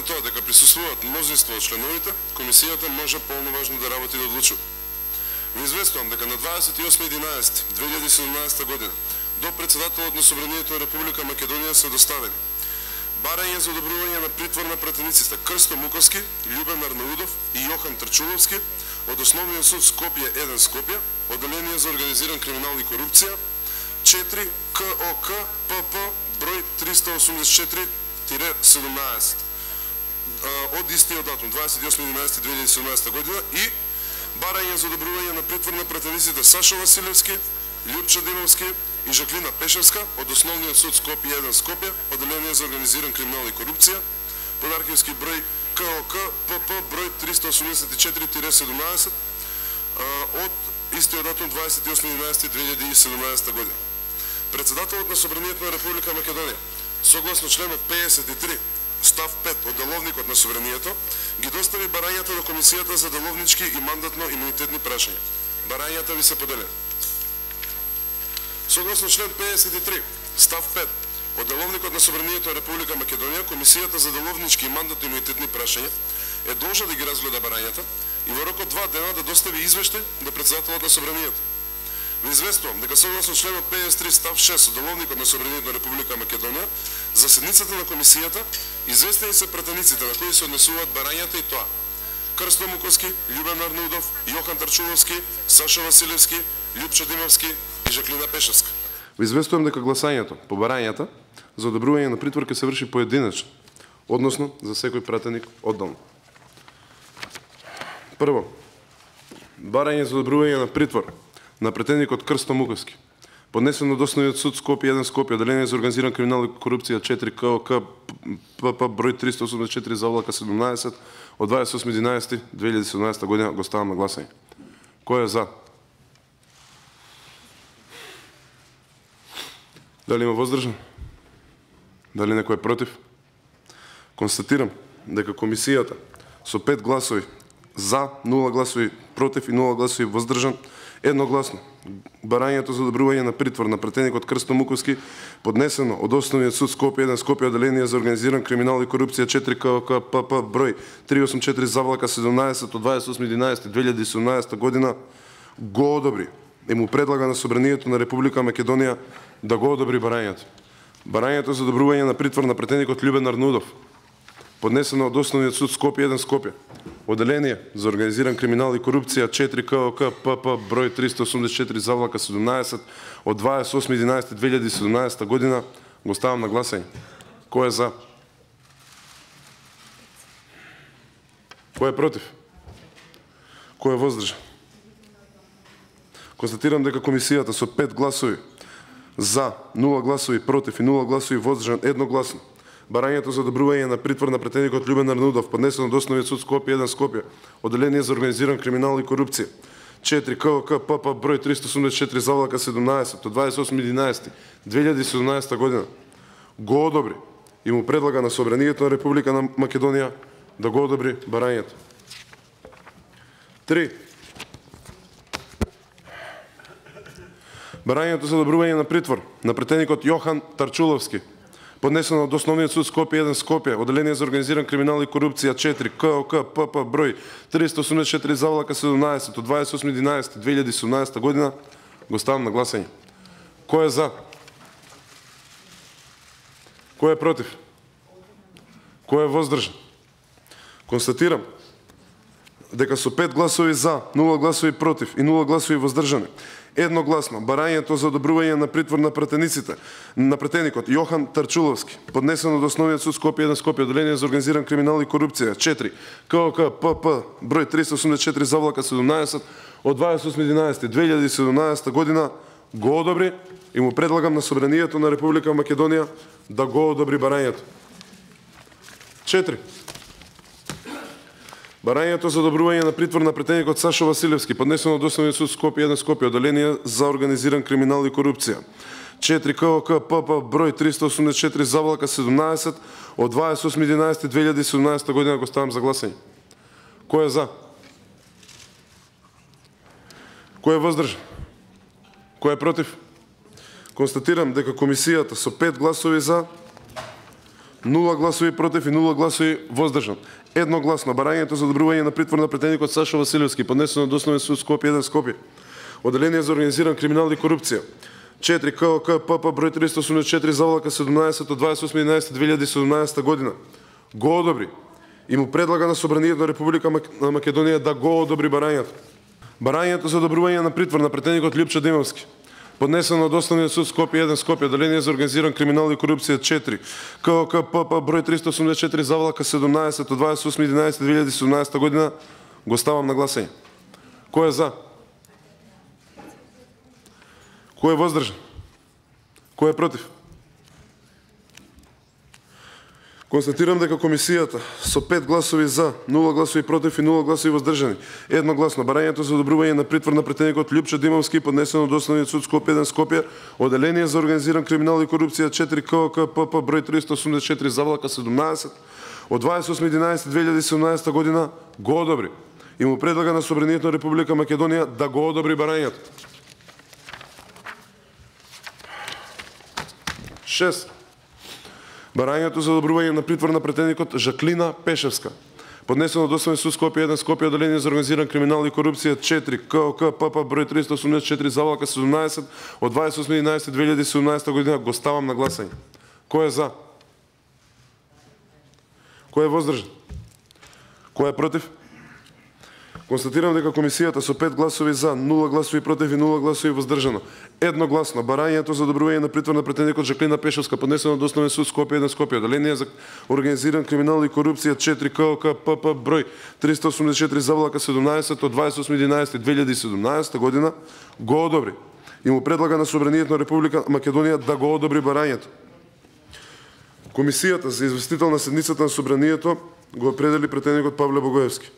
на тоа дека присуствуваат мнозинство од членовите, комисијата може полноважно да работи и да одлучува. Ви известувам дека на 28.11.2017 година до председателот на Собранието на Република Македонија се доставени барање за одобрување на притвор на пратениците Крсто Муковски, Љубен Арнаудов и Јохан Трчуловски од Основниот суд Скопје 1 Скопје, Одделение за организиран криминал и корупција, 4 КОК ПП број 384-17 од истиот датум 28.11.2017 година и барање за одобрување на притвор на пратениците Сашо Василевски, Љупчо Димовски и Жаклина Пешевска од Основниот суд Скопје 1 Скопје, Одделение за организиран криминал и корупција, под архивски број КОК ПП број 384-17 од истиот датум 28.11.2017 година. Председателот на Собранието на Република Македонија, согласно членот 53, став 5 од Деловникот на Собранието, ги достави барањата до Комисијата за деловнички и мандатно-имунитетни прашања. Барањата ви се поделени. Согласно член 53, став 5 од Деловникот на Собранието на Република Македонија, Комисијата за деловнички и мандатно-имунитетни прашања е должна да ги разгледа барањата и во рок од 2 дена да достави извештај до председателот на Собранието. Ви известувам дека согласно членот 53 став 6 од Деловникот на Собранието на Република Македонија, за седницата на комисијата известени се пратениците на кои се однесуваат барањата и тоа: Крсто Муковски, Љубен Арнаудов, Јохан Трчуловски, Сашо Василевски, Љупчо Димовски и Жаклина Пешевска. Ви известувам дека гласањето по барањата за одобрување на притвор ќе се врши поединечно, односно за секој пратеник одделно. Прво, барање за одобрување на притвор на пратеникот Крсто Муковски, поднесено од Основниот суд Скопје 1 Скопје, Одделение за организиран криминал и корупција 4 КОК ПП број 384 завлака 17 од 28.11.2017 година, го ставам на гласање. Кој е за? Дали има воздржан? Дали некој е против? Констатирам дека комисијата со 5 гласови за, 0 гласови против и 0 гласови воздржан, едногласно барањето за одобрување на притвор на пратеникот Крсто Муковски, поднесено од Основниот суд Скопје 1 Скопје, Одделение за организиран криминал и корупција 4 КОК ПП број 384 завлака 17 од 28.11.2017 година, го одобри и му предлага на Собранието на Република Македонија да го одобри барањето. Барањето за одобрување на притвор на пратеникот Љубен Арнаудов, поднесено од Основниот суд Скопје 1 Скопје, Одделение за организиран криминал и корупција 4 КОК ПП број 384 завлака 17 од 28.11.2017 година, го ставам на гласање. Кој е за? Кој е против? Кој е воздржан? Констатирам дека комисијата со 5 гласови за, 0 гласови против и 0 гласови воздржан едногласно барањето за одобрување на притвор на пратеникот Љубен Арнаудов, поднесено од Основниот суд Скопје 1 Скопје, Одделение за организиран криминал и корупција 4 КОК ПП број 384 завлака 17 од 28.11.2017 година, го одобри и му предлага на Собранието на Република на Македонија да го одобри барањето. 3. Барањето за одобрување на притвор на пратеникот Јохан Трчуловски, поднесено од Основниот суд Скопје 1 Скопје, Одделение за организиран криминал и корупција 4 КОК ПП број 384 завлака 17 од 28.11.2017 година, го ставам на гласање. Кој е за? Кој е против? Кој е воздржан? Констатирам дека со 5 гласови за, 0 гласови против и 0 гласови воздржани, едногласно барањето за одобрување на притвор на пратениците на пратеникот Јохан Трчуловски, поднесено од Основниот суд Скопје 1 Скопје, Одделение за организиран криминал и корупција 4 КОК ПП број 384 завлака 17 од 28.11.2017 година, го одобри и му предлагам на Собранието на Република Македонија да го одобри барањето. 4. Барањето за одобрување на притвор на пратеникот Сашо Василевски, поднесено од Основниот суд Скопје 1 Скопје, Одделение за организиран криминал и корупција 4 КОК ПП број 384 завлака 17 од 28.11.2017 година, го ставам за гласање. Кој е за? Кој е воздржан? Кој е против? Констатирам дека комисијата со 5 гласови за, 0 гласови против и 0 гласови воздржан. Едногласно барањето за одобрување на притвор на претендникот Сашо Василевски, поднесено од Основен суд Скопје 1 Скопје. Оделение за организиран криминал и корупција. 4 КОК ПП број 384 заволака 17 од 28.11.2017 година. Го одобри и му предлага на Собранието на Република Македонија да го одобри барањето. Барањето за одобрување на притвор на претендникот Лјупчо Демовски, поднесено од Основниот суд Скопје 1 Скопје, Оделение за организиран криминал и корупција 4 КОК ПП број 384 заволака 17 од 28.11.2017 година, го ставам на гласање. Кој е за? Кој е воздржан? Кој е против? Констатирам дека комисијата со 5 гласови за, 0 гласови против и 0 гласови воздржани едногласно барањето за одобрување на притвор на претендникот Лјупчо Димовски, поднесено од Основниот суд Скопје 1 Скопје, Оделение за организиран криминал и корупција 4 КОК ПП број 384 заволака 17 од 28.11.2017 година го одобри и му предлага на Собранието на Република Македонија да го одобри барањето. 6. Барањето за одобрување на притвор на претендникот Жаклина Пешевска, поднесено од Основен суд Скопје 1 Скопје, Оделение за организиран криминал и корупција 4 КОК ПП број 384 заволака 17 од 28.11.2017 година, го ставам на гласање. Кој е за? Кој е воздржан? Кој е против? Констатирам дека комисијата со 5 гласови за, 0 гласови против и 0 гласови воздржано едногласно барањето за одобрување на притвор на претендникот Жаклина Пешевска, поднесено од Основен суд Скопје 1 Скопје, Оделение за организиран криминал и корупција 4 КОК ПП број 384 заволака 17 од 28.11.2017 година го одобри и му предлага на Собранието на Република Македонија да го одобри барањето. Комисијата за известител на седницата на Собранието го определи претендникот Павле Богоевски.